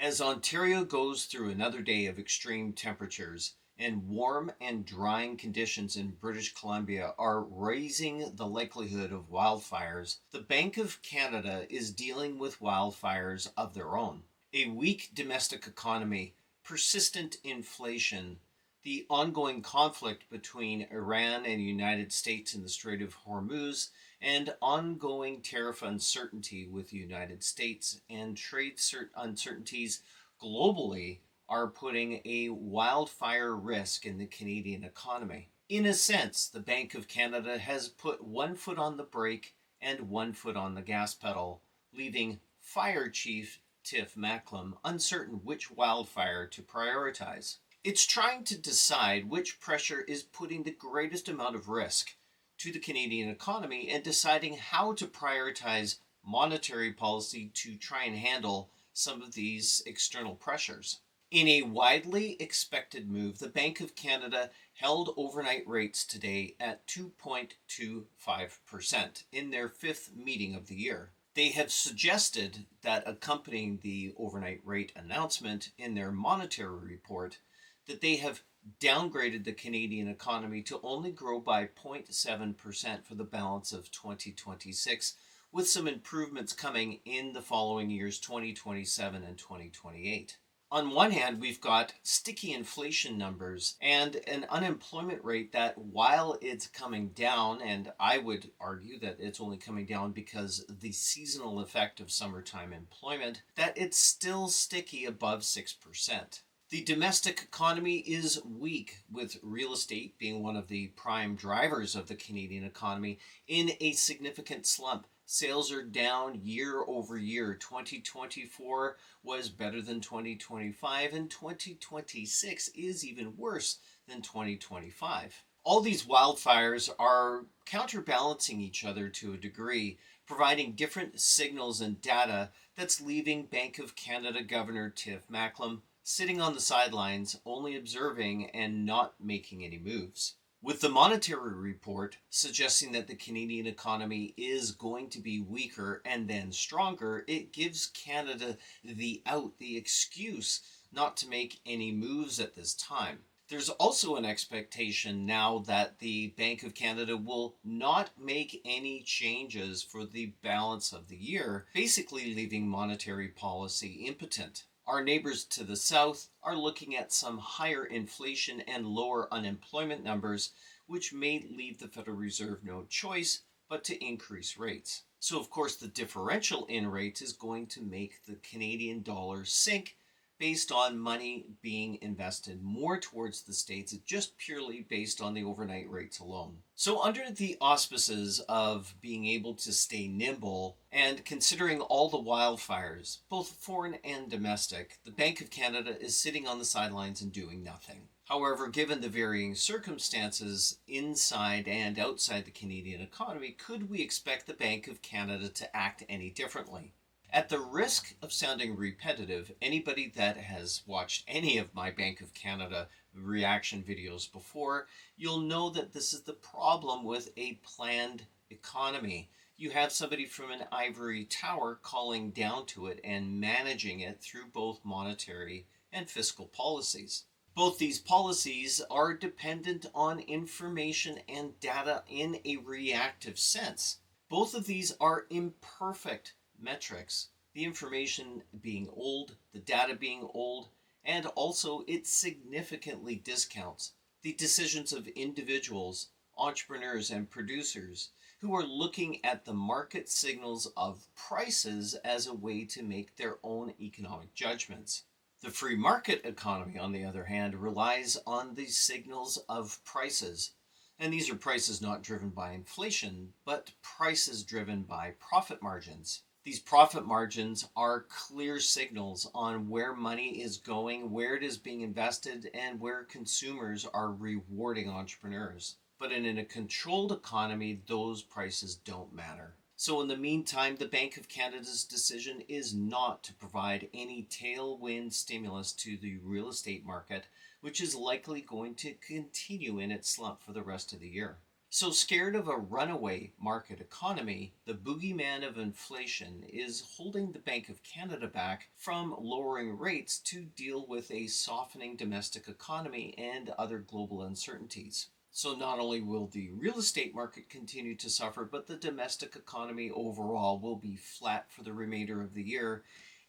As Ontario goes through another day of extreme temperatures and warm and drying conditions in British Columbia are raising the likelihood of wildfires, the Bank of Canada is dealing with wildfires of their own. A weak domestic economy, persistent inflation, the ongoing conflict between Iran and the United States in the Strait of Hormuz, and ongoing tariff uncertainty with the United States and trade uncertainties globally are putting a wildfire risk in the Canadian economy. In a sense, the Bank of Canada has put one foot on the brake and one foot on the gas pedal, leaving Fire Chief Tiff Macklem uncertain which wildfire to prioritize. It's trying to decide which pressure is putting the greatest amount of risk to the Canadian economy and deciding how to prioritize monetary policy to try and handle some of these external pressures. In a widely expected move, the Bank of Canada held overnight rates today at 2.25% in their fifth meeting of the year. They have suggested that accompanying the overnight rate announcement in their monetary report, that they have downgraded the Canadian economy to only grow by 0.7% for the balance of 2026, with some improvements coming in the following years, 2027 and 2028. On one hand, we've got sticky inflation numbers and an unemployment rate that, while it's coming down, and I would argue that it's only coming down because the seasonal effect of summertime employment, that it's still sticky above 6%. The domestic economy is weak, with real estate being one of the prime drivers of the Canadian economy in a significant slump. Sales are down year over year. 2024 was better than 2025, and 2026 is even worse than 2025. All these wildfires are counterbalancing each other to a degree, providing different signals and data that's leaving Bank of Canada Governor Tiff Macklem sitting on the sidelines, only observing and not making any moves. With the monetary report suggesting that the Canadian economy is going to be weaker and then stronger, it gives Canada the excuse not to make any moves at this time. There's also an expectation now that the Bank of Canada will not make any changes for the balance of the year, basically leaving monetary policy impotent. Our neighbors to the south are looking at some higher inflation and lower unemployment numbers, which may leave the Federal Reserve no choice but to increase rates. So, of course, the differential in rates is going to make the Canadian dollar sink based on money being invested more towards the States, just purely based on the overnight rates alone. So under the auspices of being able to stay nimble and considering all the wildfires, both foreign and domestic, the Bank of Canada is sitting on the sidelines and doing nothing. However, given the varying circumstances inside and outside the Canadian economy, could we expect the Bank of Canada to act any differently? At the risk of sounding repetitive, anybody that has watched any of my Bank of Canada reaction videos before, you'll know that this is the problem with a planned economy. You have somebody from an ivory tower calling down to it and managing it through both monetary and fiscal policies. Both these policies are dependent on information and data in a reactive sense. Both of these are imperfect metrics, the information being old, the data being old, and also it significantly discounts the decisions of individuals, entrepreneurs, and producers who are looking at the market signals of prices as a way to make their own economic judgments. The free market economy, on the other hand, relies on the signals of prices. And these are prices not driven by inflation, but prices driven by profit margins. These profit margins are clear signals on where money is going, where it is being invested, and where consumers are rewarding entrepreneurs. But in a controlled economy, those prices don't matter. So in the meantime, the Bank of Canada's decision is not to provide any tailwind stimulus to the real estate market, which is likely going to continue in its slump for the rest of the year. So, scared of a runaway market economy, the boogeyman of inflation is holding the Bank of Canada back from lowering rates to deal with a softening domestic economy and other global uncertainties. So, not only will the real estate market continue to suffer, but the domestic economy overall will be flat for the remainder of the year,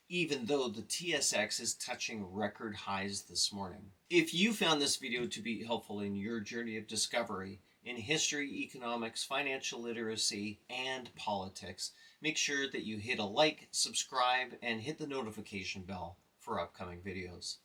even though the TSX is touching record highs this morning. If you found this video to be helpful in your journey of discovery in history, economics, financial literacy, and politics, make sure that you hit a like, subscribe, and hit the notification bell for upcoming videos.